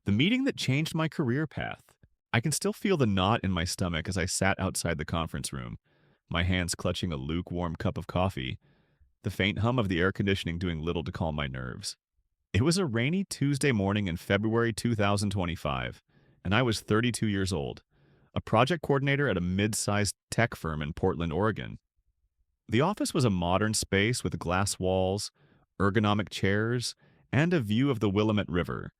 The meeting that changed my career path. I can still feel the knot in my stomach as I sat outside the conference room, my hands clutching a lukewarm cup of coffee, the faint hum of the air conditioning doing little to calm my nerves. It was a rainy Tuesday morning in February 2025, and I was 32 years old, a project coordinator at a mid-sized tech firm in Portland, Oregon. The office was a modern space with glass walls, ergonomic chairs, and a view of the Willamette River.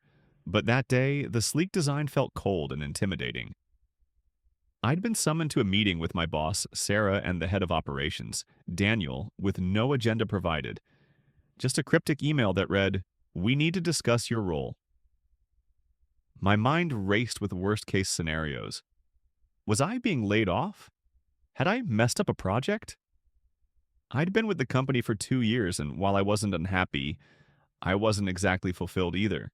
But that day, the sleek design felt cold and intimidating. I'd been summoned to a meeting with my boss, Sarah, and the head of operations, Daniel, with no agenda provided. Just a cryptic email that read, "We need to discuss your role." My mind raced with worst case scenarios. Was I being laid off? Had I messed up a project? I'd been with the company for 2 years, and while I wasn't unhappy, I wasn't exactly fulfilled either.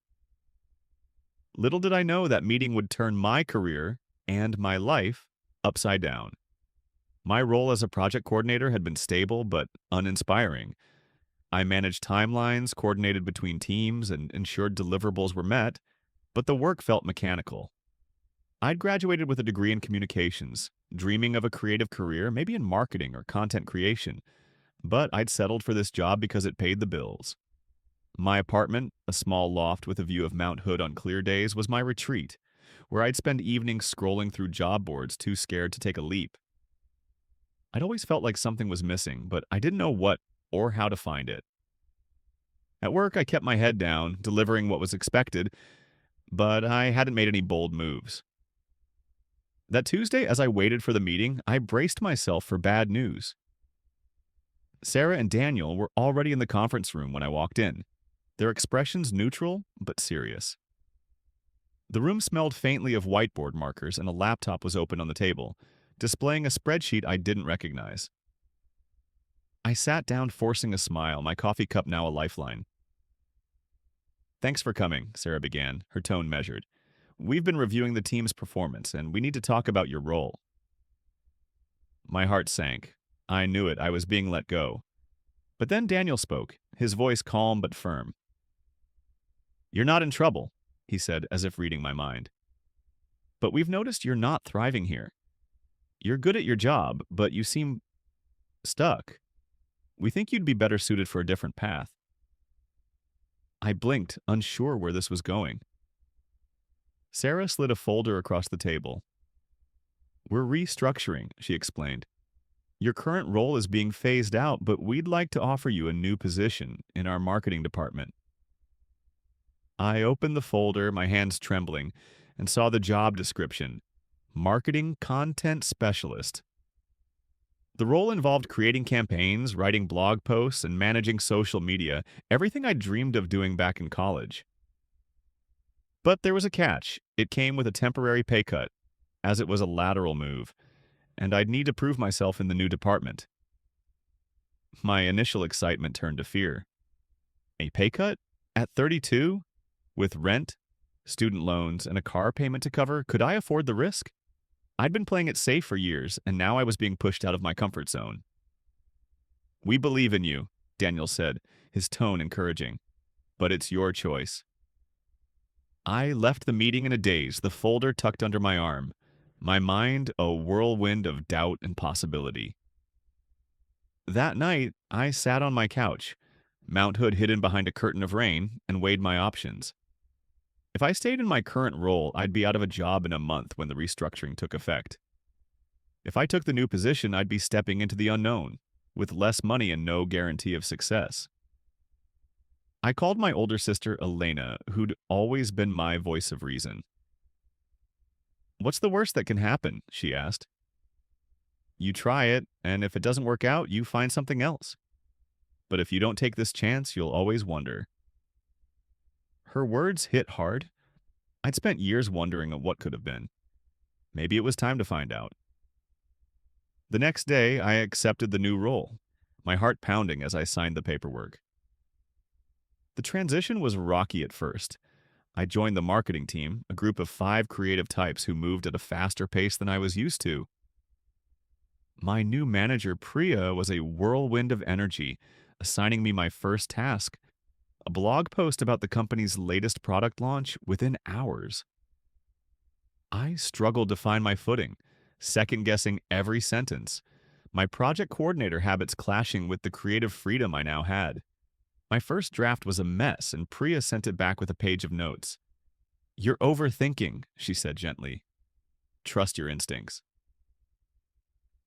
Little did I know that meeting would turn my career and my life upside down. My role as a project coordinator had been stable but uninspiring. I managed timelines, coordinated between teams, and ensured deliverables were met, but the work felt mechanical. I'd graduated with a degree in communications, dreaming of a creative career, maybe in marketing or content creation, but I'd settled for this job because it paid the bills. My apartment, a small loft with a view of Mount Hood on clear days, was my retreat, where I'd spend evenings scrolling through job boards too scared to take a leap. I'd always felt like something was missing, but I didn't know what or how to find it. At work, I kept my head down, delivering what was expected, but I hadn't made any bold moves. That Tuesday, as I waited for the meeting, I braced myself for bad news. Sarah and Daniel were already in the conference room when I walked in, their expressions neutral but serious. The room smelled faintly of whiteboard markers, and a laptop was open on the table, displaying a spreadsheet I didn't recognize. I sat down, forcing a smile, my coffee cup now a lifeline. "Thanks for coming," Sarah began, her tone measured. "We've been reviewing the team's performance, and we need to talk about your role." My heart sank. I knew it. I was being let go. But then Daniel spoke, his voice calm but firm. "You're not in trouble," he said, as if reading my mind. "But we've noticed you're not thriving here. You're good at your job, but you seem stuck. We think you'd be better suited for a different path." I blinked, unsure where this was going. Sarah slid a folder across the table. "We're restructuring," she explained. "Your current role is being phased out, but we'd like to offer you a new position in our marketing department." I opened the folder, my hands trembling, and saw the job description: Marketing Content Specialist. The role involved creating campaigns, writing blog posts, and managing social media, everything I dreamed of doing back in college. But there was a catch. It came with a temporary pay cut, as it was a lateral move, and I'd need to prove myself in the new department. My initial excitement turned to fear. A pay cut? At 32? With rent, student loans, and a car payment to cover, could I afford the risk? I'd been playing it safe for years, and now I was being pushed out of my comfort zone. "We believe in you," Daniel said, his tone encouraging. "But it's your choice." I left the meeting in a daze, the folder tucked under my arm, my mind a whirlwind of doubt and possibility. That night, I sat on my couch, Mount Hood hidden behind a curtain of rain, and weighed my options. If I stayed in my current role, I'd be out of a job in a month when the restructuring took effect. If I took the new position, I'd be stepping into the unknown, with less money and no guarantee of success. I called my older sister, Elena, who'd always been my voice of reason. "What's the worst that can happen?" she asked. "You try it, and if it doesn't work out, you find something else. But if you don't take this chance, you'll always wonder." Her words hit hard. I'd spent years wondering what could have been. Maybe it was time to find out. The next day, I accepted the new role, my heart pounding as I signed the paperwork. The transition was rocky at first. I joined the marketing team, a group of 5 creative types who moved at a faster pace than I was used to. My new manager, Priya, was a whirlwind of energy, assigning me my first task: A blog post about the company's latest product launch within hours. I struggled to find my footing, second guessing every sentence, my project coordinator habits clashing with the creative freedom I now had. My first draft was a mess, and Priya sent it back with a page of notes. "You're overthinking," she said gently. "Trust your instincts."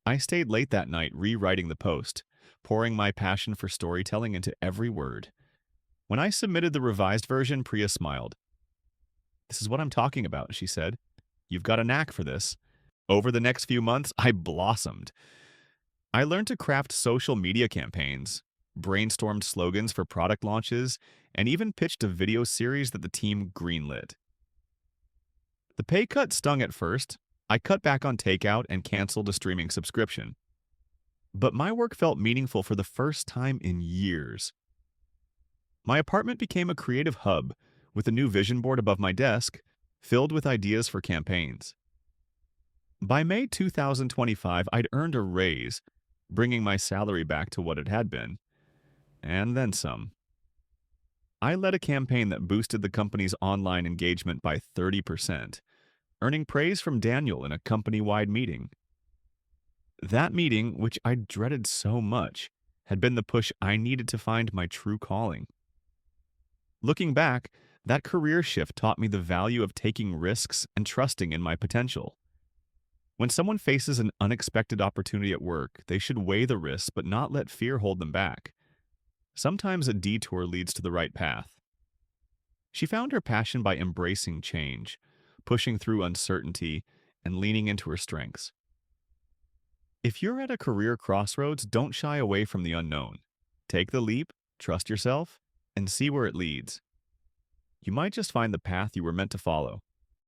I stayed late that night rewriting the post, pouring my passion for storytelling into every word. When I submitted the revised version, Priya smiled. "This is what I'm talking about," she said. "You've got a knack for this." Over the next few months, I blossomed. I learned to craft social media campaigns, brainstormed slogans for product launches, and even pitched a video series that the team greenlit. The pay cut stung at first. I cut back on takeout and canceled a streaming subscription. But my work felt meaningful for the first time in years. My apartment became a creative hub, with a new vision board above my desk, filled with ideas for campaigns. By May 2025, I'd earned a raise, bringing my salary back to what it had been, and then some. I led a campaign that boosted the company's online engagement by 30%, earning praise from Daniel in a company-wide meeting. That meeting, which I dreaded so much, had been the push I needed to find my true calling. Looking back, that career shift taught me the value of taking risks and trusting in my potential. When someone faces an unexpected opportunity at work, they should weigh the risks but not let fear hold them back. Sometimes a detour leads to the right path. She found her passion by embracing change, pushing through uncertainty, and leaning into her strengths. If you're at a career crossroads, don't shy away from the unknown. Take the leap, trust yourself, and see where it leads. You might just find the path you were meant to follow.